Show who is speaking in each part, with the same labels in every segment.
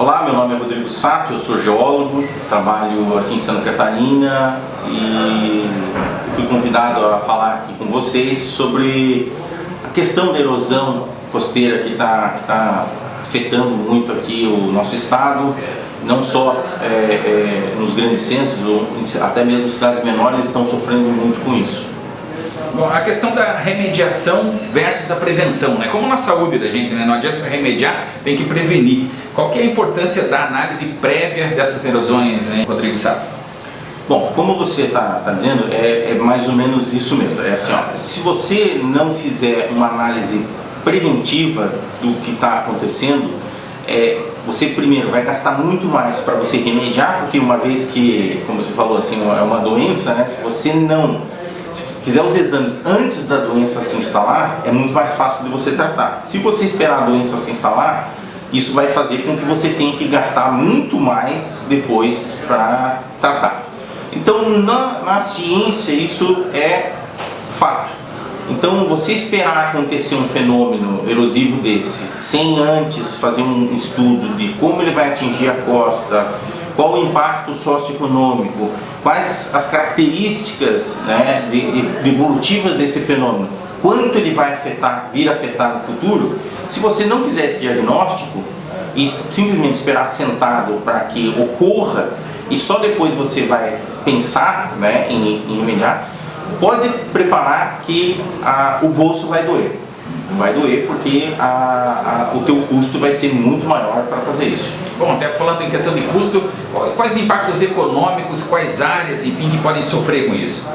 Speaker 1: Olá, meu nome é Rodrigo Sato, eu sou geólogo, trabalho aqui em Santa Catarina e fui convidado a falar aqui com vocês sobre a questão da erosão costeira que está afetando muito aqui o nosso estado, não só nos grandes centros, até mesmo cidades menores estão sofrendo muito com isso.
Speaker 2: Bom, a questão da remediação versus a prevenção, né? Como na saúde da gente, né? Não adianta remediar, tem que prevenir. Qual que é a importância da análise prévia dessas erosões, hein, Rodrigo Sato?
Speaker 1: Bom, como você está dizendo, é mais ou menos isso mesmo. É assim, ó, se você não fizer uma análise preventiva do que está acontecendo, você primeiro vai gastar muito mais para você remediar, porque uma vez que, como você falou assim, é uma doença, né? Se você não fizer os exames antes da doença se instalar, é muito mais fácil de você tratar. Se você esperar a doença se instalar, isso vai fazer com que você tenha que gastar muito mais depois para tratar. Então, na ciência, isso é fato. Então, você esperar acontecer um fenômeno erosivo desse, sem antes fazer um estudo de como ele vai atingir a costa, qual o impacto socioeconômico, quais as características, né, evolutivas desse fenômeno, quanto ele vai vir a afetar no futuro. Se você não fizer esse diagnóstico e simplesmente esperar sentado para que ocorra e só depois você vai pensar, né, em remediar, pode preparar que o bolso vai doer. Vai doer porque o teu custo vai ser muito maior para fazer isso.
Speaker 2: Bom, até falando em questão de custo, quais impactos econômicos, quais áreas, enfim, que podem sofrer com isso?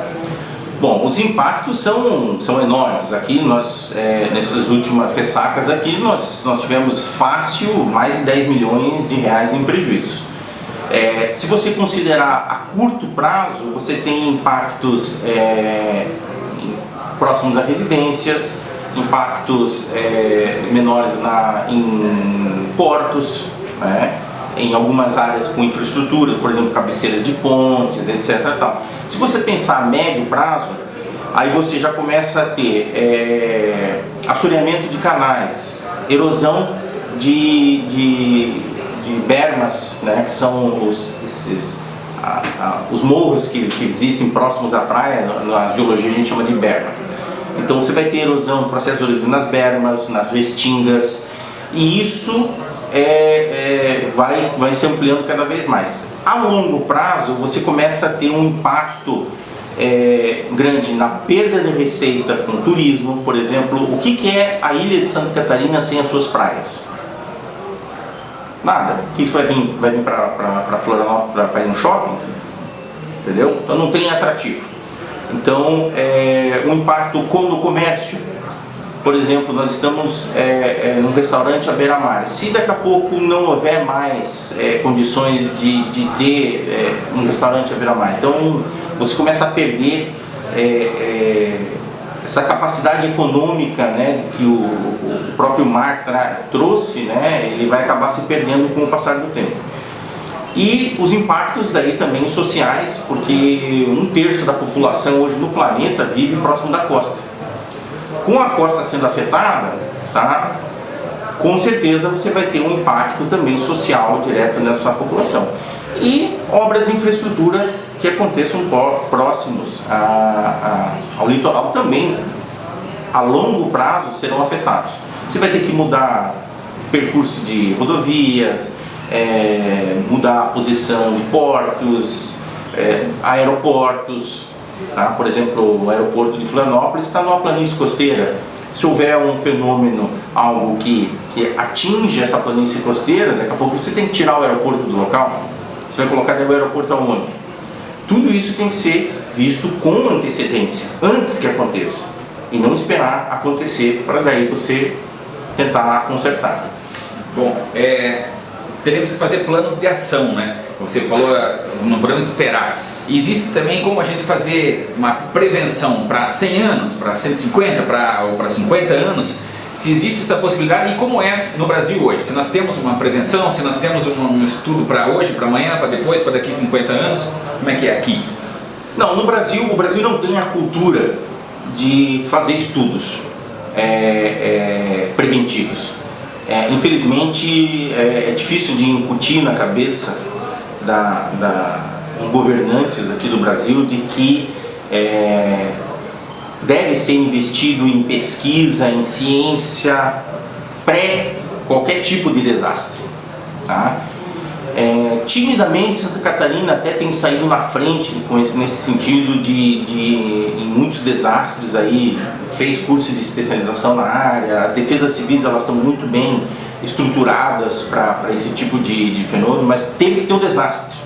Speaker 1: Bom, os impactos são enormes. Aqui nós, nessas últimas ressacas aqui, nós tivemos fácil mais de 10 milhões de reais em prejuízos. Se você considerar a curto prazo, você tem impactos próximos a residências, impactos menores em portos, né? Em algumas áreas com infraestrutura, por exemplo, cabeceiras de pontes, etc. Tal. Se você pensar a médio prazo, aí você já começa a ter assoreamento de canais, erosão de bermas, né, que são os morros que existem próximos à praia. Na geologia a gente chama de berma. Então você vai ter erosão, processo de erosão nas bermas, nas restingas, e isso vai se ampliando cada vez mais. A longo prazo você começa a ter um impacto grande na perda de receita com turismo. Por exemplo, o que é a ilha de Santa Catarina sem as suas praias? Nada. O que você vai vir para Florianópolis para ir no shopping? Entendeu? Então não tem atrativo. Então, o impacto no comércio. Por exemplo, nós estamos num restaurante à beira-mar. Se daqui a pouco não houver mais condições de ter um restaurante à beira-mar, então você começa a perder essa capacidade econômica, né, que o próprio mar trouxe, né, ele vai acabar se perdendo com o passar do tempo. E os impactos daí também sociais, porque 1/3 da população hoje no planeta vive próximo da costa. Com a costa sendo afetada, tá, com certeza você vai ter um impacto também social direto nessa população. E obras de infraestrutura que aconteçam próximos ao litoral também, a longo prazo, serão afetados. Você vai ter que mudar percurso de rodovias, mudar a posição de portos, aeroportos. Tá? Por exemplo, o aeroporto de Florianópolis está numa planície costeira. Se houver um fenômeno, algo que atinge essa planície costeira, daqui a pouco você tem que tirar o aeroporto do local. Você vai colocar o aeroporto aonde? Tudo isso tem que ser visto com antecedência, antes que aconteça, e não esperar acontecer para daí você tentar consertar.
Speaker 2: Bom, teremos que fazer planos de ação, né? Você falou, não podemos esperar. Existe também como a gente fazer uma prevenção para 100 anos, para 150, ou para 50 anos, se existe essa possibilidade e como é no Brasil hoje. Se nós temos uma prevenção, se nós temos um estudo para hoje, para amanhã, para depois, para daqui 50 anos, como é que é aqui?
Speaker 1: Não, o Brasil não tem a cultura de fazer estudos preventivos. Infelizmente é difícil de incutir na cabeça dos governantes aqui do Brasil de que deve ser investido em pesquisa, em ciência pré qualquer tipo de desastre, tá? Timidamente Santa Catarina até tem saído na frente nesse sentido em muitos desastres aí, fez curso de especialização na área, as defesas civis elas estão muito bem estruturadas para esse tipo de fenômeno, mas teve que ter um desastre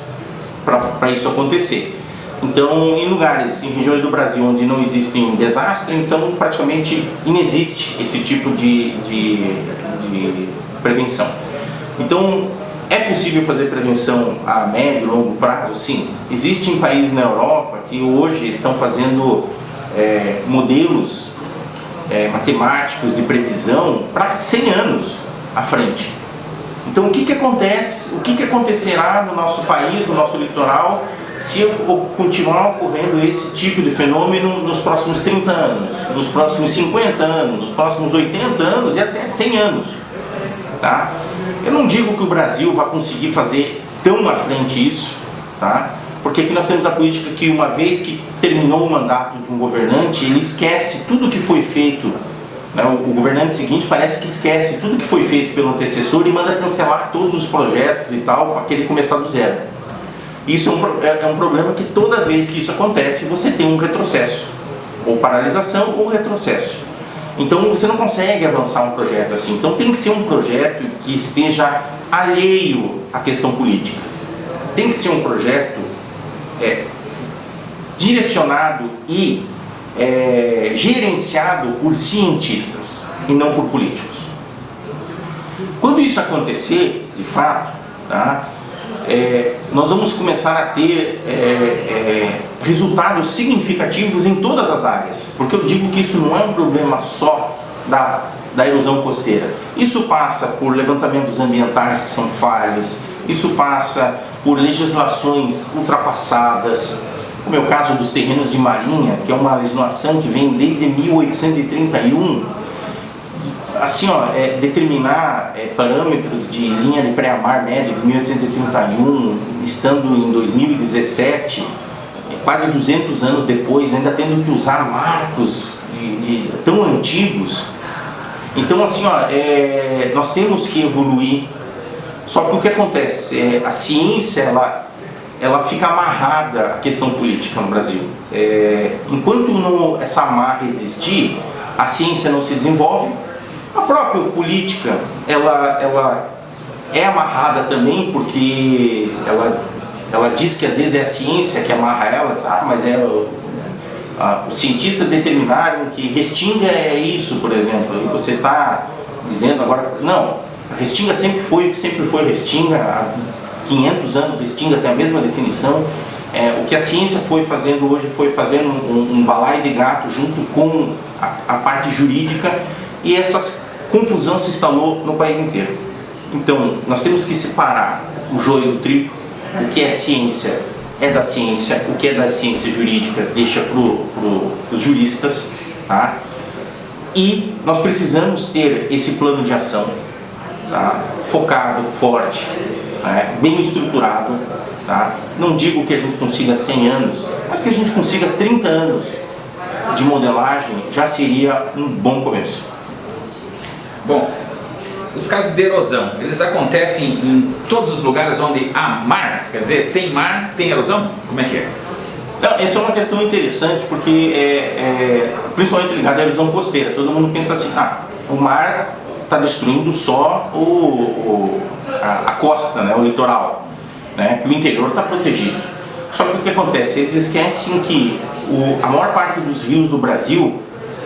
Speaker 1: para isso acontecer. Então, em lugares, em regiões do Brasil onde não existe um desastre, então praticamente inexiste esse tipo de prevenção. Então, é possível fazer prevenção a médio e longo prazo? Sim. Existem países na Europa que hoje estão fazendo modelos matemáticos de previsão para 100 anos à frente. Então, o que acontece? O que acontecerá no nosso país, no nosso litoral, se continuar ocorrendo esse tipo de fenômeno nos próximos 30 anos, nos próximos 50 anos, nos próximos 80 anos e até 100 anos? Tá? Eu não digo que o Brasil vai conseguir fazer tão à frente isso, tá? Porque aqui nós temos a política que uma vez que terminou o mandato de um governante, ele esquece tudo que foi feito, né? O governante seguinte parece que esquece tudo que foi feito pelo antecessor e manda cancelar todos os projetos e tal, para querer começar do zero. Isso é um problema que toda vez que isso acontece, você tem um retrocesso, ou paralisação ou retrocesso. Então você não consegue avançar um projeto assim. Então tem que ser um projeto que esteja alheio à questão política. Tem que ser um projeto direcionado e gerenciado por cientistas e não por políticos. Quando isso acontecer, de fato, tá, nós vamos começar a ter resultados significativos em todas as áreas, porque eu digo que isso não é um problema só da erosão costeira. Isso passa por levantamentos ambientais que são falhos, isso passa por legislações ultrapassadas, como é o caso dos terrenos de marinha, que é uma legislação que vem desde 1831, assim, determinar parâmetros de linha de pré-mar média de 1831, estando em 2017, quase 200 anos depois, ainda tendo que usar marcos tão antigos. Então, assim, nós temos que evoluir. Só que o que acontece? A ciência, ela fica amarrada à questão política no Brasil. Enquanto essa amarra existir, a ciência não se desenvolve. A própria política, ela é amarrada também, porque ela diz que às vezes é a ciência que amarra ela, diz, mas os cientistas determinaram que Restinga é isso, por exemplo, e você está dizendo agora, não, a Restinga sempre foi o que sempre foi Restinga, há 500 anos Restinga tem a mesma definição. O que a ciência foi fazendo hoje foi fazendo um balaio de gato junto com a parte jurídica, e essa confusão se instalou no país inteiro. Então, nós temos que separar o joio do trigo. O que é ciência é da ciência, o que é das ciências jurídicas deixa para os juristas, tá? E nós precisamos ter esse plano de ação, tá? Focado, forte, bem estruturado, tá? Não digo que a gente consiga 100 anos, mas que a gente consiga 30 anos de modelagem já seria um bom começo.
Speaker 2: Bom, os casos de erosão, eles acontecem em todos os lugares onde há mar? Quer dizer, tem mar, tem erosão? Como é que é?
Speaker 1: Não, essa é uma questão interessante, porque principalmente ligada à erosão costeira. Todo mundo pensa assim, o mar está destruindo só a costa, né, o litoral, né, que o interior está protegido. Só que o que acontece? Eles esquecem que a maior parte dos rios do Brasil,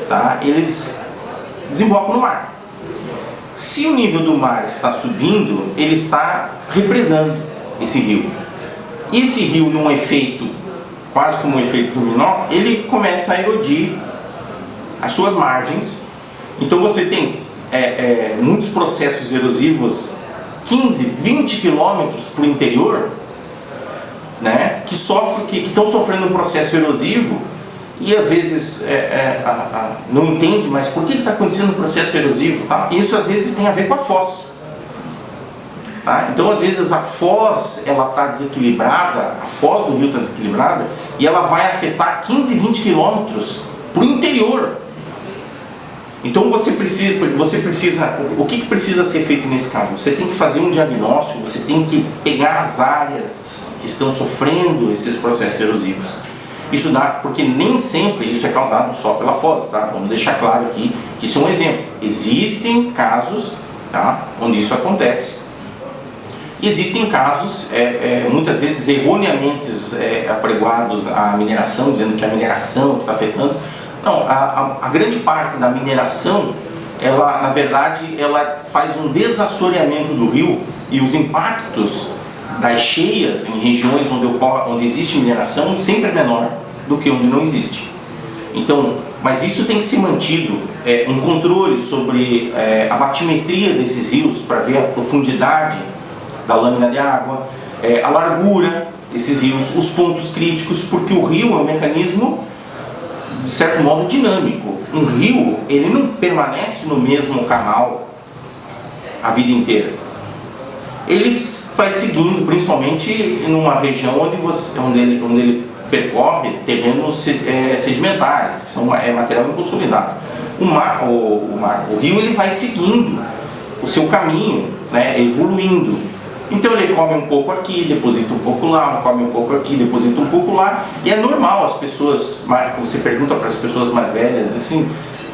Speaker 1: tá, eles desembocam no mar. Se o nível do mar está subindo, ele está represando esse rio. E esse rio, num efeito, quase como um efeito dominó, ele começa a erodir as suas margens. Então você tem muitos processos erosivos, 15, 20 quilômetros para o interior, né, que estão sofrendo um processo erosivo, e às vezes não entende, mas por que está acontecendo o processo erosivo? Tá? Isso às vezes tem a ver com a foz. Tá? Então às vezes a foz está desequilibrada, a foz do rio está desequilibrada, e ela vai afetar 15, 20 quilômetros para o interior. Então você precisa, o que precisa ser feito nesse caso? Você tem que fazer um diagnóstico, você tem que pegar as áreas que estão sofrendo esses processos erosivos. Isso dá, porque nem sempre isso é causado só pela foz, tá? Vamos deixar claro aqui que isso é um exemplo. Existem casos, tá, onde isso acontece. Existem casos, muitas vezes erroneamente apregoados à mineração, dizendo que é a mineração que está afetando. Não, a grande parte da mineração, ela, na verdade, ela faz um desassoreamento do rio, e os impactos das cheias em regiões onde existe mineração sempre é menor do que onde não existe. Então, mas isso tem que ser mantido, um controle sobre a batimetria desses rios, para ver a profundidade da lâmina de água, a largura desses rios, os pontos críticos, porque o rio é um mecanismo, de certo modo, dinâmico. Um rio, ele não permanece no mesmo canal a vida inteira. Ele vai seguindo, principalmente numa região onde ele percorre terrenos sedimentares, que são material inconsolidado. O rio, ele vai seguindo o seu caminho, né, evoluindo. Então ele come um pouco aqui, deposita um pouco lá, come um pouco aqui, deposita um pouco lá, e é normal as pessoas, você pergunta para as pessoas mais velhas, assim,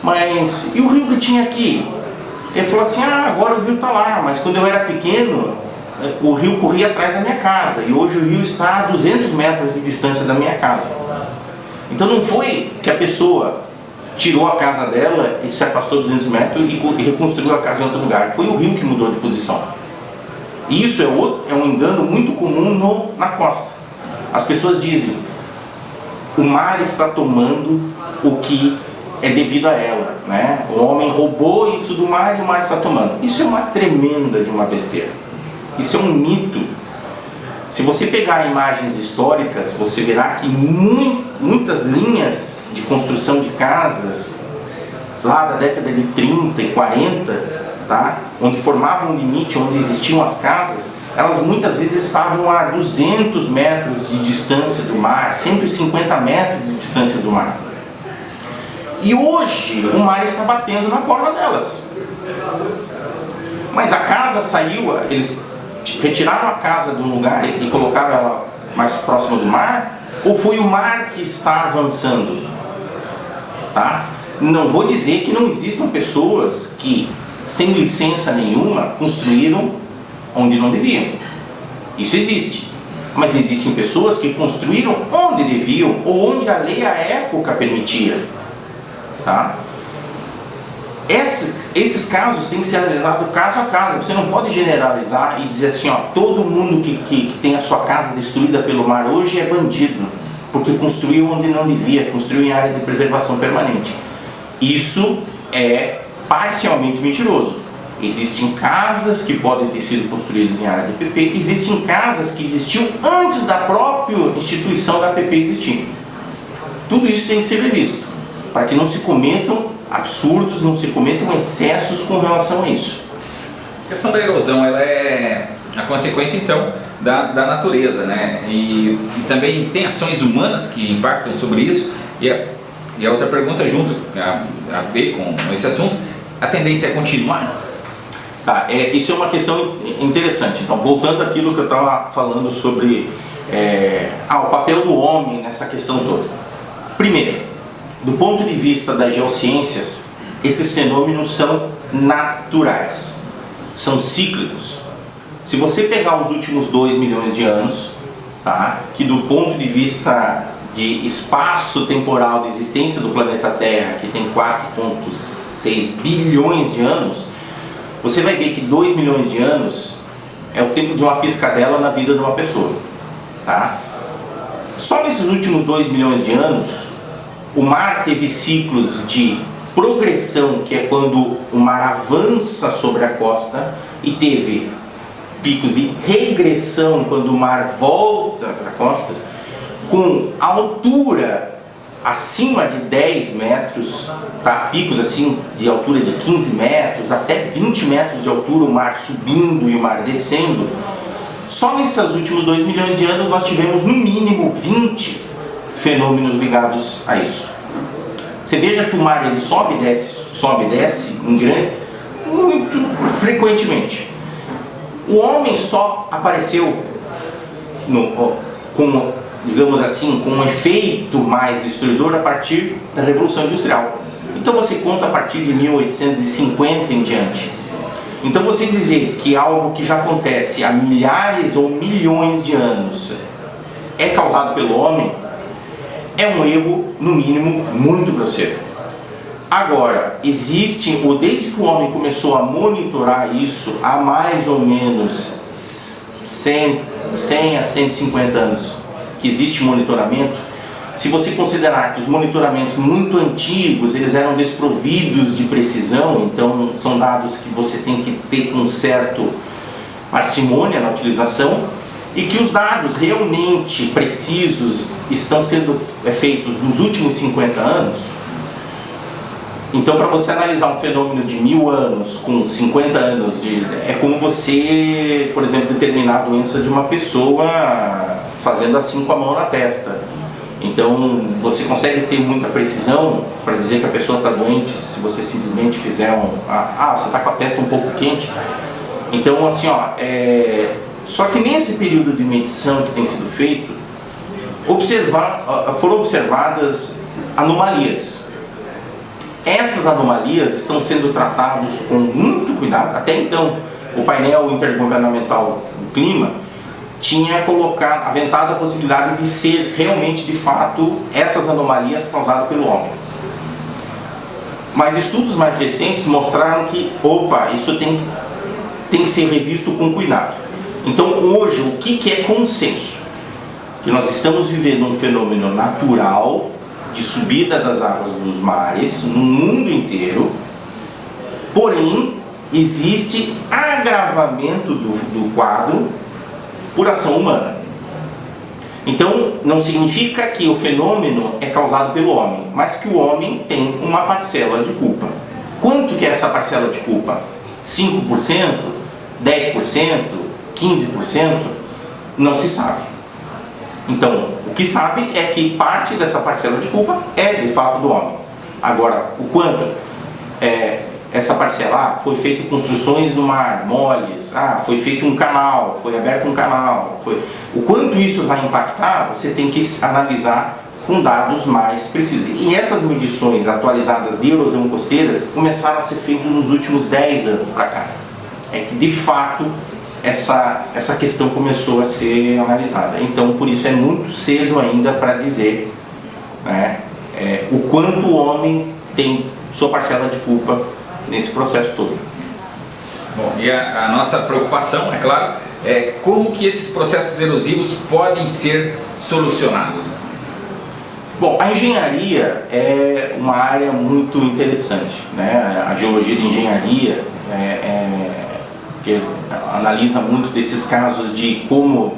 Speaker 1: mas e o rio que tinha aqui? Ele falou assim, agora o rio está lá, mas quando eu era pequeno, o rio corria atrás da minha casa, e hoje o rio está a 200 metros de distância da minha casa. Então não foi que a pessoa tirou a casa dela e se afastou 200 metros e reconstruiu a casa em outro lugar, foi o rio que mudou de posição. E isso é um engano muito comum na costa. As pessoas dizem, o mar está tomando o que é devido a ela, né? O homem roubou isso do mar e o mar está tomando. Isso é uma tremenda de uma besteira. Isso é um mito. Se você pegar imagens históricas, você verá que muitas linhas de construção de casas, lá da década de 30 e 40, tá? Onde formavam um limite, onde existiam as casas, elas muitas vezes estavam a 200 metros de distância do mar, 150 metros de distância do mar. E hoje o mar está batendo na porta delas. Mas a casa saiu, eles retiraram a casa de um lugar e colocaram ela mais próxima do mar, ou foi o mar que está avançando? Tá? Não vou dizer que não existam pessoas que, sem licença nenhuma, construíram onde não deviam. Isso existe. Mas existem pessoas que construíram onde deviam, ou onde a lei à época permitia. Tá? Esses casos têm que ser analisados caso a caso. Você não pode generalizar e dizer assim, todo mundo que tem a sua casa destruída pelo mar hoje é bandido, porque construiu onde não devia, construiu em área de preservação permanente. Isso é parcialmente mentiroso. Existem casas que podem ter sido construídas em área de APP, existem casas que existiam antes da própria instituição da APP existir. Tudo isso tem que ser revisto, para que não se cometam absurdos, não se cometam excessos com relação a isso.
Speaker 2: A questão da erosão, ela é a consequência então da natureza, né? E também tem ações humanas que impactam sobre isso. E a outra pergunta junto a ver com esse assunto, a tendência é continuar?
Speaker 1: Tá, isso é uma questão interessante. Então, voltando àquilo que eu estava falando sobre o papel do homem nessa questão toda. Primeiro, do ponto de vista das geociências, esses fenômenos são naturais, são cíclicos. Se você pegar os últimos 2 milhões de anos, tá, que do ponto de vista de espaço temporal de existência do planeta Terra, que tem 4,6 bilhões de anos, você vai ver que 2 milhões de anos é o tempo de uma piscadela na vida de uma pessoa. Tá? Só nesses últimos 2 milhões de anos, o mar teve ciclos de progressão, que é quando o mar avança sobre a costa, e teve picos de regressão, quando o mar volta para a costa, com altura acima de 10 metros, tá? Picos assim de altura de 15 metros, até 20 metros de altura, o mar subindo e o mar descendo. Só nesses últimos 2 milhões de anos nós tivemos no mínimo 20 fenômenos ligados a isso. Você veja que o mar ele sobe e desce em grandes, muito frequentemente. O homem só apareceu com, digamos assim, com um efeito mais destruidor a partir da Revolução Industrial. Então você conta a partir de 1850 em diante. Então você dizer que algo que já acontece há milhares ou milhões de anos é causado pelo homem é um erro, no mínimo, muito grosseiro. Agora, existe, ou desde que o homem começou a monitorar isso há mais ou menos 100 a 150 anos que existe monitoramento, se você considerar que os monitoramentos muito antigos, eles eram desprovidos de precisão, então são dados que você tem que ter com certo parcimônia na utilização, e que os dados realmente precisos estão sendo feitos nos últimos 50 anos, então para você analisar um fenômeno de 1000 anos com 50 anos, é como você, por exemplo, determinar a doença de uma pessoa fazendo assim com a mão na testa. Então você consegue ter muita precisão para dizer que a pessoa está doente se você simplesmente fizer você está com a testa um pouco quente. Então assim, só que nesse período de medição que tem sido feito, foram observadas anomalias. Essas anomalias estão sendo tratadas com muito cuidado. Até então, o painel intergovernamental do clima tinha aventado a possibilidade de ser realmente, de fato, essas anomalias causadas pelo homem. Mas estudos mais recentes mostraram que, isso tem que ser revisto com cuidado. Então, hoje, o que é consenso? Que nós estamos vivendo um fenômeno natural de subida das águas dos mares no mundo inteiro, porém existe agravamento do quadro por ação humana. Então não significa que o fenômeno é causado pelo homem, mas que o homem tem uma parcela de culpa. Quanto que é essa parcela de culpa? 5%? 10%? 15%? Não se sabe. Então, o que sabe é que parte dessa parcela de culpa é de fato do homem. Agora, o quanto essa parcela, foi feito construções no mar, moles, foi feito um canal, foi aberto um canal, o quanto isso vai impactar, você tem que analisar com dados mais precisos. E essas medições atualizadas de erosão costeiras começaram a ser feitas nos últimos 10 anos para cá. É que de fato essa questão começou a ser analisada. Então, por isso é muito cedo ainda para dizer, né, o quanto o homem tem sua parcela de culpa nesse processo todo.
Speaker 2: Bom, e a nossa preocupação, é claro, é como que esses processos erosivos podem ser solucionados.
Speaker 1: Bom, a engenharia é uma área muito interessante, né? A geologia de engenharia que analisa muito desses casos de como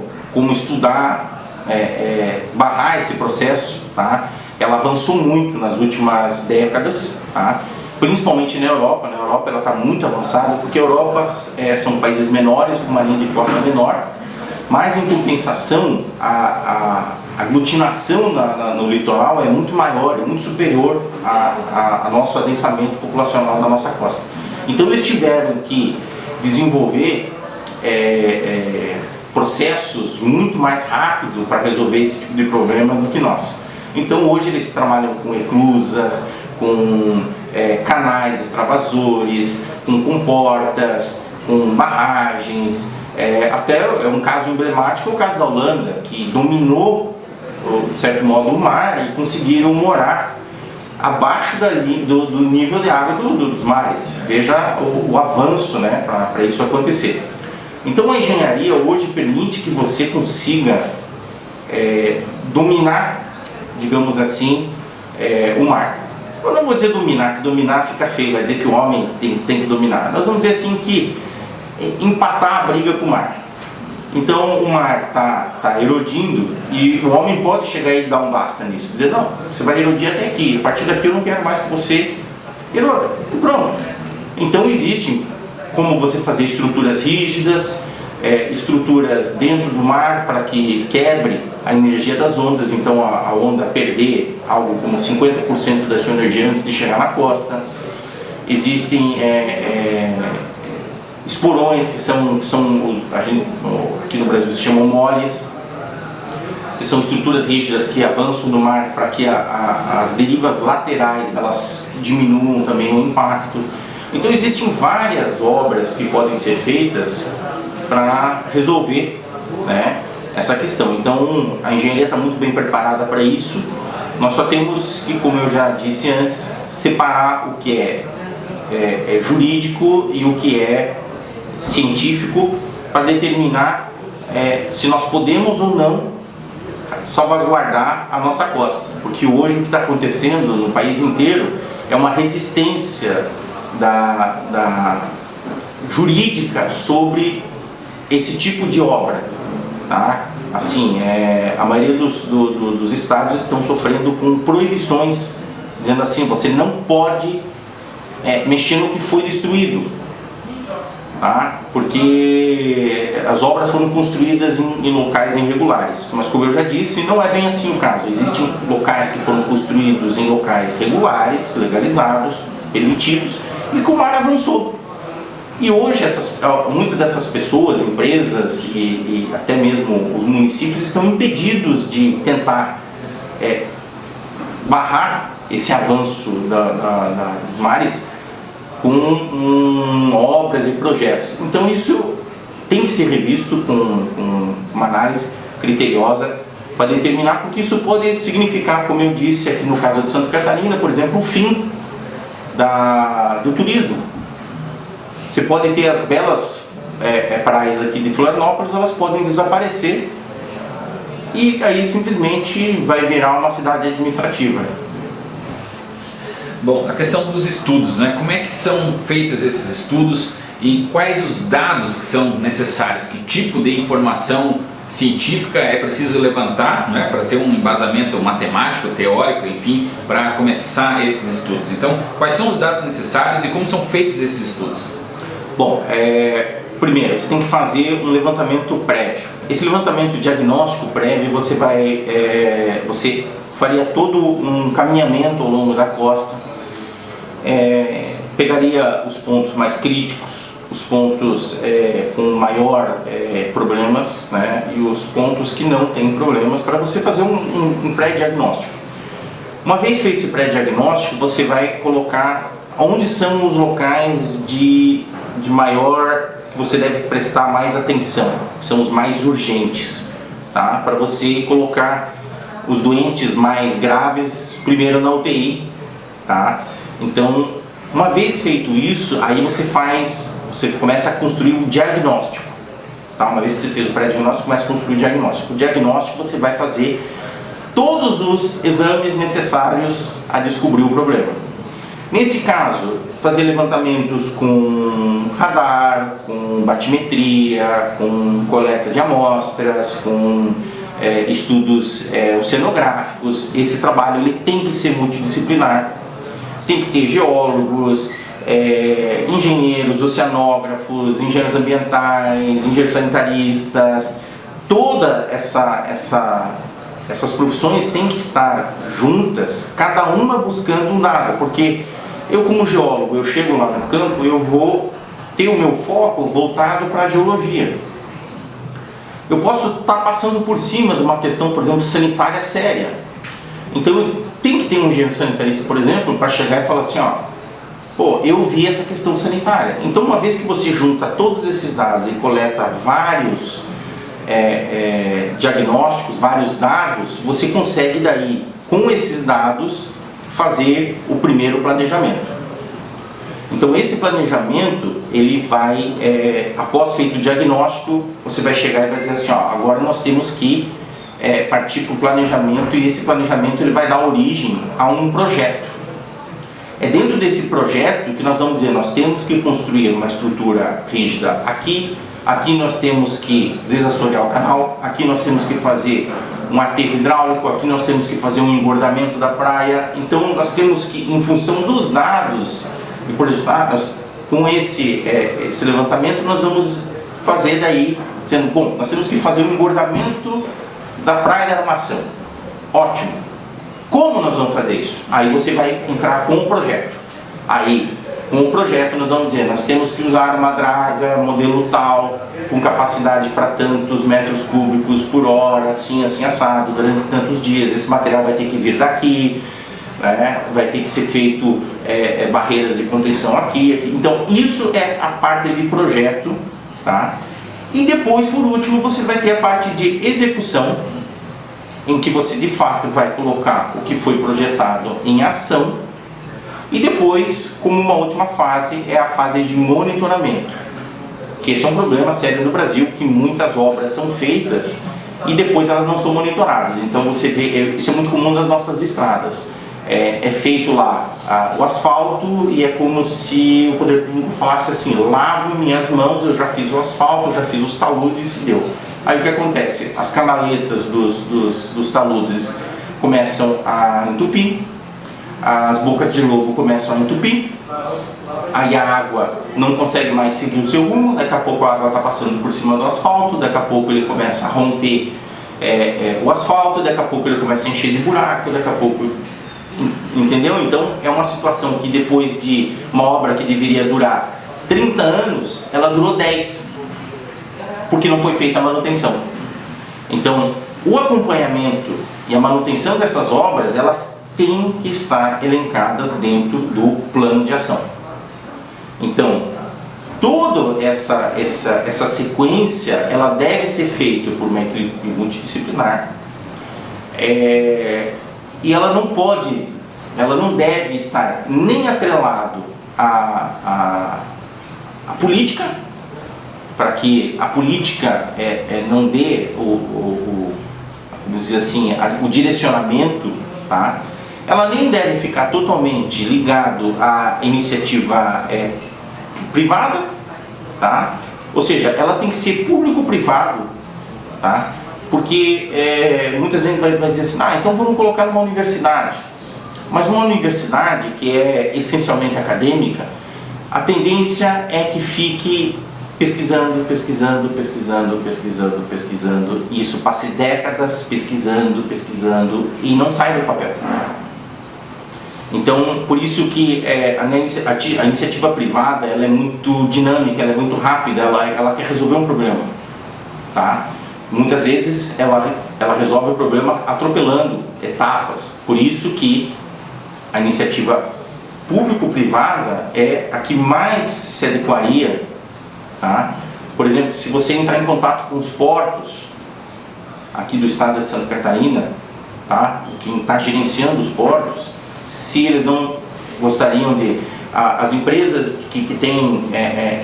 Speaker 1: estudar, barrar esse processo, tá? Ela avançou muito nas últimas décadas, tá? Principalmente na Europa. Na Europa ela está muito avançada, porque a Europa são países menores, com uma linha de costa menor, mas em compensação a aglutinação no litoral é muito maior, é muito superior ao nosso adensamento populacional da nossa costa. Então eles tiveram que desenvolver processos muito mais rápido para resolver esse tipo de problema do que nós. Então hoje eles trabalham com eclusas, com canais extravasores, com comportas, com barragens. Até um caso emblemático é o caso da Holanda, que dominou, de certo modo, o mar e conseguiram morar abaixo do nível de água dos mares. Veja o avanço, né, para isso acontecer. Então a engenharia hoje permite que você consiga dominar, digamos assim, o mar. Eu não vou dizer dominar, que dominar fica feio, vai dizer que o homem tem que dominar. Nós vamos dizer assim que empatar a briga com o mar. Então o mar tá erodindo e o homem pode chegar e dar um basta nisso, dizer, não, você vai erodir até aqui, a partir daqui eu não quero mais que você eroda, e pronto. Então existem como você fazer estruturas rígidas, estruturas dentro do mar para que quebre a energia das ondas, então a onda perder algo como 50% da sua energia antes de chegar na costa. Existem esporões que são a gente, aqui no Brasil se chamam moles, que são estruturas rígidas que avançam no mar para que as derivas laterais elas diminuam também o impacto. Então existem várias obras que podem ser feitas para resolver, né, essa questão. Então a engenharia está muito bem preparada para isso. Nós só temos que, como eu já disse antes, separar o que é jurídico e o que é científico para determinar se nós podemos ou não salvaguardar a nossa costa, porque hoje o que está acontecendo no país inteiro é uma resistência da jurídica sobre esse tipo de obra, tá? Assim, a maioria dos estados estão sofrendo com proibições, dizendo assim, você não pode mexer no que foi destruído, tá? Porque as obras foram construídas em locais irregulares, mas como eu já disse, não é bem assim o caso. Existem locais que foram construídos em locais regulares, legalizados, permitidos, e que o mar avançou. E hoje muitas dessas pessoas, empresas e até mesmo os municípios estão impedidos de tentar barrar esse avanço dos mares com obras e projetos. Então isso tem que ser revisto com uma análise criteriosa para determinar, porque isso pode significar, como eu disse aqui no caso de Santa Catarina, por exemplo, o fim do turismo. Você pode ter as belas praias aqui de Florianópolis, elas podem desaparecer e aí simplesmente vai virar uma cidade administrativa.
Speaker 2: Bom, a questão dos estudos, né? Como é que são feitos esses estudos e quais os dados que são necessários? Que tipo de informação científica é preciso levantar, né, para ter um embasamento matemático, teórico, enfim, para começar esses estudos? Então, quais são os dados necessários e como são feitos esses estudos?
Speaker 1: Bom, primeiro, você tem que fazer um levantamento prévio. Esse levantamento diagnóstico prévio, você faria todo um caminhamento ao longo da costa, pegaria os pontos mais críticos, os pontos com maior problemas, né, e os pontos que não têm problemas, para você fazer um pré-diagnóstico. Uma vez feito esse pré-diagnóstico, você vai colocar onde são os locais de maior, que você deve prestar mais atenção, são os mais urgentes, tá? Para você colocar os doentes mais graves primeiro na UTI, tá? Então, uma vez feito isso, aí você começa a construir o diagnóstico, tá? Uma vez que você fez o pré-diagnóstico, começa a construir o diagnóstico. O diagnóstico você vai fazer todos os exames necessários a descobrir o problema. Nesse caso, fazer levantamentos com radar, com batimetria, com coleta de amostras, com estudos oceanográficos. Esse trabalho ele tem que ser multidisciplinar, tem que ter geólogos, engenheiros, oceanógrafos, engenheiros ambientais, engenheiros sanitaristas. Toda essas profissões têm que estar juntas, cada uma buscando um dado, porque eu, como geólogo, eu chego lá no campo, eu vou ter o meu foco voltado para a geologia. Eu posso estar passando por cima de uma questão, por exemplo, sanitária séria. Então, tem que ter um engenheiro sanitarista, por exemplo, para chegar e falar assim, pô, eu vi essa questão sanitária. Então, uma vez que você junta todos esses dados e coleta vários diagnósticos, vários dados, você consegue daí, com esses dados, fazer o primeiro planejamento. Então esse planejamento, ele vai, após feito o diagnóstico, você vai chegar e vai dizer assim, agora nós temos que partir para o planejamento, e esse planejamento ele vai dar origem a um projeto. É dentro desse projeto que nós vamos dizer, nós temos que construir uma estrutura rígida aqui, aqui nós temos que desassorear o canal, aqui nós temos que fazer um aterro hidráulico, aqui nós temos que fazer um engordamento da praia. Então nós temos que, em função dos dados e projetados, com esse levantamento nós vamos fazer daí, dizendo, bom, nós temos que fazer um engordamento da praia da Armação. Ótimo. Como nós vamos fazer isso? Aí você vai entrar com o projeto. Aí, com o projeto nós vamos dizer, nós temos que usar uma draga, modelo tal, com capacidade para tantos metros cúbicos por hora, assim, assim, assado, durante tantos dias. Esse material vai ter que vir daqui, né? Vai ter que ser feito barreiras de contenção aqui. Então, isso é a parte de projeto, tá? E depois, por último, você vai ter a parte de execução, em que você de fato vai colocar o que foi projetado em ação. E depois, como uma última fase, é a fase de monitoramento, que esse é um problema sério no Brasil, que muitas obras são feitas e depois elas não são monitoradas. Então você vê, isso é muito comum nas nossas estradas. É feito lá o asfalto e é como se o poder público falasse assim, lavo minhas mãos, eu já fiz o asfalto, eu já fiz os taludes e deu. Aí o que acontece? As canaletas dos taludes começam a entupir, as bocas de lobo começam a entupir, aí a água não consegue mais seguir o seu rumo, daqui a pouco a água está passando por cima do asfalto, daqui a pouco ele começa a romper o asfalto, daqui a pouco ele começa a encher de buraco, daqui a pouco... Entendeu? Então é uma situação que depois de uma obra que deveria durar 30 anos, ela durou 10, porque não foi feita a manutenção. Então o acompanhamento e a manutenção dessas obras, elas têm que estar elencadas dentro do plano de ação. Então toda essa sequência, ela deve ser feita por uma equipe multidisciplinar, e ela não deve estar nem atrelado à política, para que a política não dê vamos dizer assim, o direcionamento, tá? Ela nem deve ficar totalmente ligado à iniciativa privada, tá? Ou seja, ela tem que ser público-privado, tá? Porque muita gente vai dizer assim, então vamos colocar numa universidade. Mas uma universidade que é essencialmente acadêmica, a tendência é que fique pesquisando, e isso passe décadas pesquisando e não sai do papel. Então, por isso que a iniciativa privada, ela é muito dinâmica, ela é muito rápida, ela quer resolver um problema, tá? Muitas vezes ela resolve o problema atropelando etapas. Por isso que a iniciativa público-privada é a que mais se adequaria, tá? Por exemplo, se você entrar em contato com os portos aqui do estado de Santa Catarina, tá? Quem está gerenciando os portos, se eles não gostariam de... As empresas que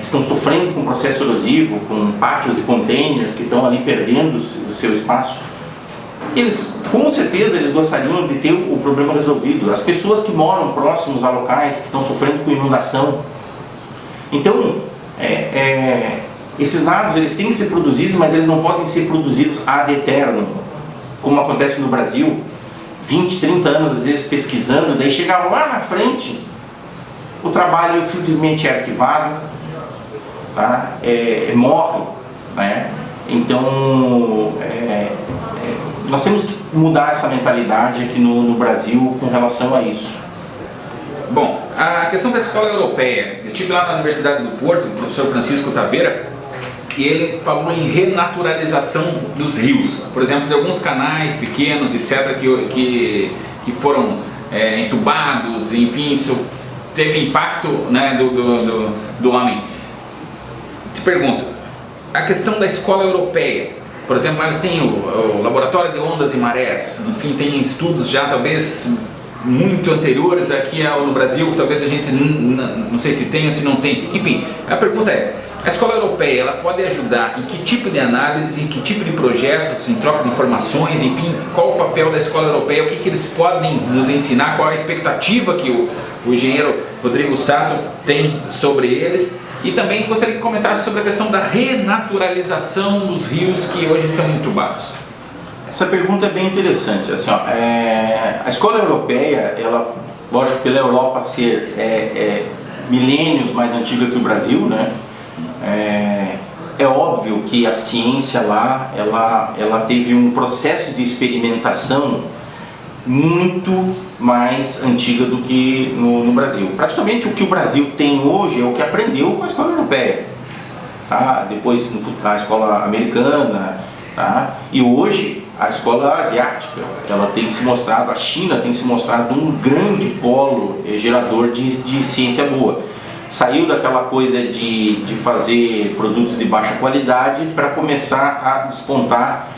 Speaker 1: estão sofrendo com processo erosivo, com pátios de containers que estão ali perdendo o seu espaço, eles, com certeza, eles gostariam de ter o problema resolvido. As pessoas que moram próximos a locais que estão sofrendo com inundação. Então, esses dados eles têm que ser produzidos, mas eles não podem ser produzidos ad eternum, como acontece no Brasil, 20, 30 anos às vezes pesquisando, daí chegar lá na frente, o trabalho simplesmente é arquivado, tá? Morre, né? Então, nós temos que mudar essa mentalidade aqui no Brasil com relação a isso.
Speaker 2: Bom, a questão da escola europeia, eu estive lá na Universidade do Porto, o professor Francisco Taveira, e ele falou em renaturalização dos rios, por exemplo, de alguns canais pequenos, etc., que foram entubados, enfim, isso teve impacto, né, do homem. Te pergunto, a questão da escola europeia, por exemplo, eles têm o Laboratório de Ondas e Marés, enfim, tem estudos já talvez muito anteriores aqui no Brasil, que talvez a gente não sei se tem ou se não tem. Enfim, a pergunta é, a escola europeia, ela pode ajudar em que tipo de análise, em que tipo de projetos, em troca de informações, enfim, qual o papel da escola europeia, o que eles podem nos ensinar, qual a expectativa que o engenheiro Rodrigo Sato tem sobre eles E também gostaria que comentasse sobre a questão da renaturalização dos rios que hoje estão entubados.
Speaker 1: Essa pergunta é bem interessante. Assim, ó, a escola europeia, ela, lógico, pela Europa ser milênios mais antiga que o Brasil, né? É óbvio que a ciência lá, ela teve um processo de experimentação muito mais antiga do que no Brasil. Praticamente o que o Brasil tem hoje é o que aprendeu com a escola europeia, tá? Depois na escola americana, tá? E hoje a escola asiática, ela tem se mostrado, a China tem se mostrado um grande polo gerador de ciência boa. Saiu daquela coisa de fazer produtos de baixa qualidade para começar a despontar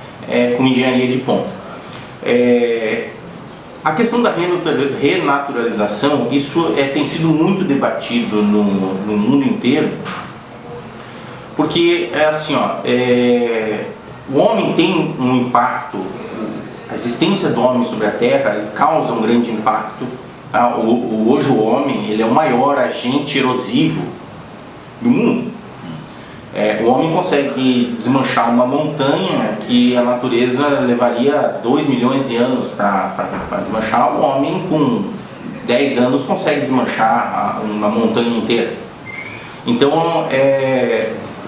Speaker 1: com engenharia de ponta. A questão da renaturalização, isso tem sido muito debatido no mundo inteiro, porque assim, ó, o homem tem um impacto, a existência do homem sobre a Terra ele causa um grande impacto. Hoje o homem ele é o maior agente erosivo do mundo. O homem consegue desmanchar uma montanha que a natureza levaria 2 milhões de anos para desmanchar. O homem com 10 anos consegue desmanchar uma montanha inteira. Então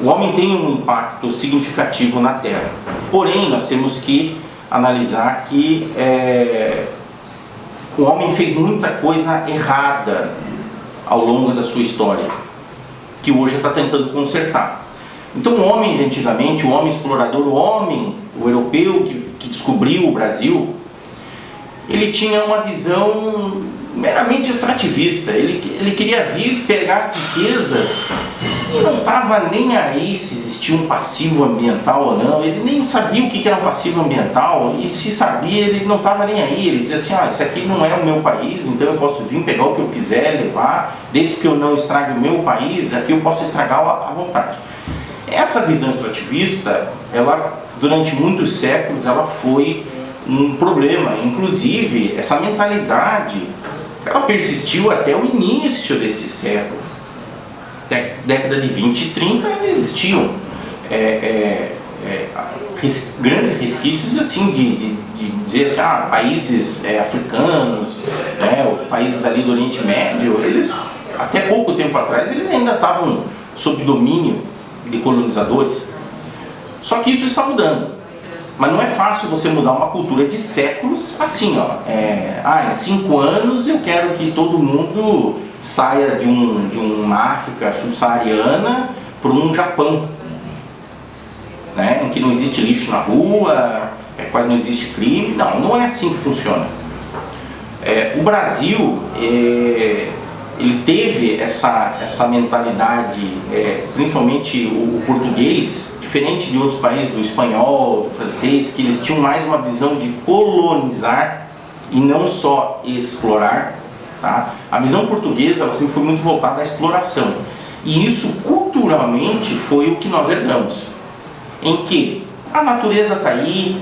Speaker 1: o homem tem um impacto significativo na Terra. Porém, nós temos que analisar que o homem fez muita coisa errada ao longo da sua história, que hoje está tentando consertar. Então o homem de antigamente, o homem explorador, o europeu que descobriu o Brasil, ele tinha uma visão meramente extrativista. Ele queria vir pegar as riquezas e não estava nem aí se existia um passivo ambiental ou não. Ele nem sabia o que era um passivo ambiental, e se sabia ele não estava nem aí. Ele dizia assim, isso aqui não é o meu país, então eu posso vir pegar o que eu quiser, levar, desde que eu não estrague o meu país, aqui eu posso estragar à vontade. Essa visão extrativista, ela durante muitos séculos ela foi um problema. Inclusive essa mentalidade ela persistiu até o início desse século. Década de 20 e 30 ainda existiam grandes resquícios assim de dizer assim, países africanos, os países ali do Oriente Médio, eles até pouco tempo atrás eles ainda estavam sob domínio de colonizadores. Só que isso está mudando. Mas não é fácil você mudar uma cultura de séculos assim, em 5 anos eu quero que todo mundo saia de uma África subsaariana para um Japão, em que não existe lixo na rua, quase não existe crime. Não é assim que funciona. O Brasil ele teve essa mentalidade, principalmente o português, diferente de outros países, do espanhol, do francês, que eles tinham mais uma visão de colonizar e não só explorar. Tá? A visão portuguesa ela sempre foi muito voltada à exploração, e isso culturalmente foi o que nós herdamos, em que a natureza está aí,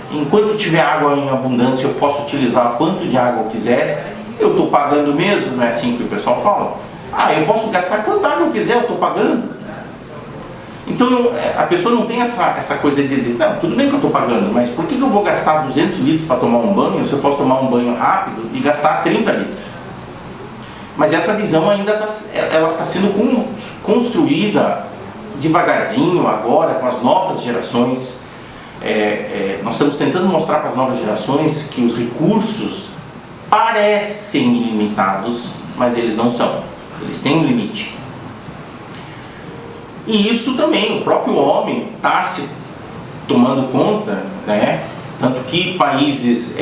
Speaker 1: enquanto tiver água em abundância eu posso utilizar quanto de água eu quiser, eu estou pagando mesmo, não é assim que o pessoal fala? Eu posso gastar quanta água eu quiser, eu estou pagando. Então a pessoa não tem essa coisa de dizer, não, tudo bem que eu estou pagando, mas por que eu vou gastar 200 litros para tomar um banho se eu posso tomar um banho rápido e gastar 30 litros? Mas essa visão ainda ela está sendo construída devagarzinho agora com as novas gerações. Nós estamos tentando mostrar para as novas gerações que os recursos parecem ilimitados, mas eles não são. Eles têm um limite. E isso também, o próprio homem está se tomando conta, tanto que países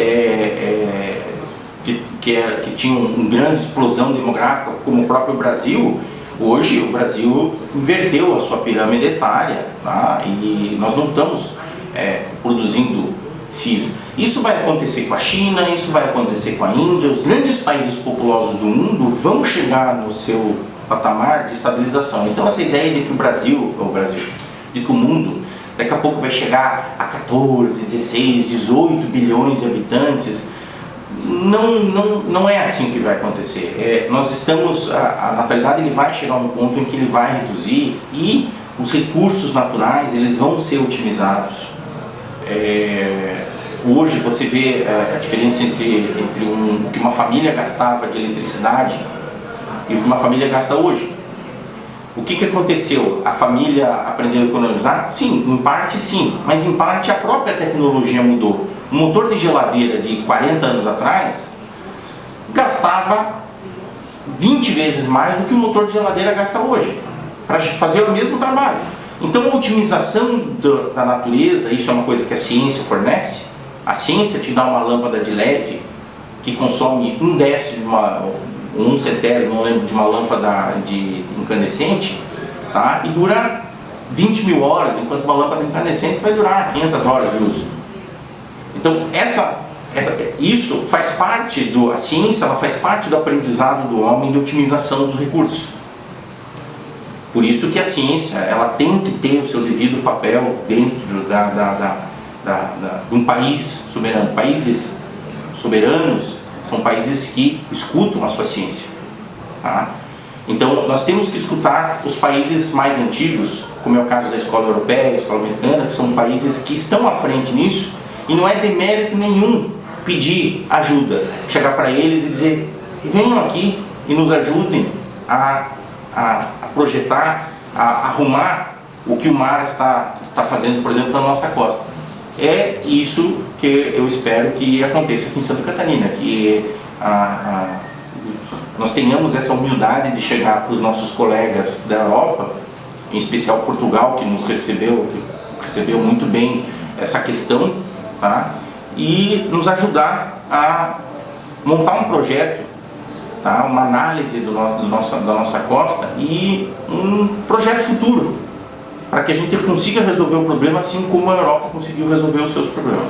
Speaker 1: que tinham uma grande explosão demográfica, como o próprio Brasil, hoje o Brasil inverteu a sua pirâmide etária, tá? E nós não estamos produzindo filhos. Isso vai acontecer com a China, isso vai acontecer com a Índia. Os grandes países populosos do mundo vão chegar no seu patamar de estabilização. Então essa ideia de que de que o mundo daqui a pouco vai chegar a 14, 16, 18 bilhões de habitantes, Não é assim que vai acontecer. Nós estamos, a natalidade ele vai chegar a um ponto em que ele vai reduzir e os recursos naturais eles vão ser otimizados. Hoje você vê a diferença entre o que uma família gastava de eletricidade e o que uma família gasta hoje. O que aconteceu? A família aprendeu a economizar? Sim, em parte sim, mas em parte a própria tecnologia mudou. Um motor de geladeira de 40 anos atrás gastava 20 vezes mais do que o motor de geladeira gasta hoje, para fazer o mesmo trabalho. Então a otimização da natureza, isso é uma coisa que a ciência fornece. A ciência te dá uma lâmpada de LED que consome 1/10 ou 1/70, não lembro, de uma lâmpada de incandescente, tá? E dura 20 mil horas, enquanto uma lâmpada incandescente vai durar 500 horas de uso. Então isso faz parte a ciência, ela faz parte do aprendizado do homem de otimização dos recursos. Por isso que a ciência ela tem que ter o seu devido papel dentro de um país soberano. Países soberanos são países que escutam a sua ciência, tá? Então nós temos que escutar os países mais antigos, como é o caso da escola europeia, a escola americana, que são países que estão à frente nisso, e não é demérito nenhum pedir ajuda, chegar para eles e dizer: venham aqui e nos ajudem a projetar, a arrumar o que o mar está fazendo, por exemplo, na nossa costa. É isso que eu espero que aconteça aqui em Santa Catarina, que nós tenhamos essa humildade de chegar para os nossos colegas da Europa, em especial Portugal, que nos recebeu muito bem essa questão, tá? E nos ajudar a montar um projeto, tá? Uma análise da nossa costa e um projeto futuro, para que a gente consiga resolver o problema assim como a Europa conseguiu resolver os seus problemas.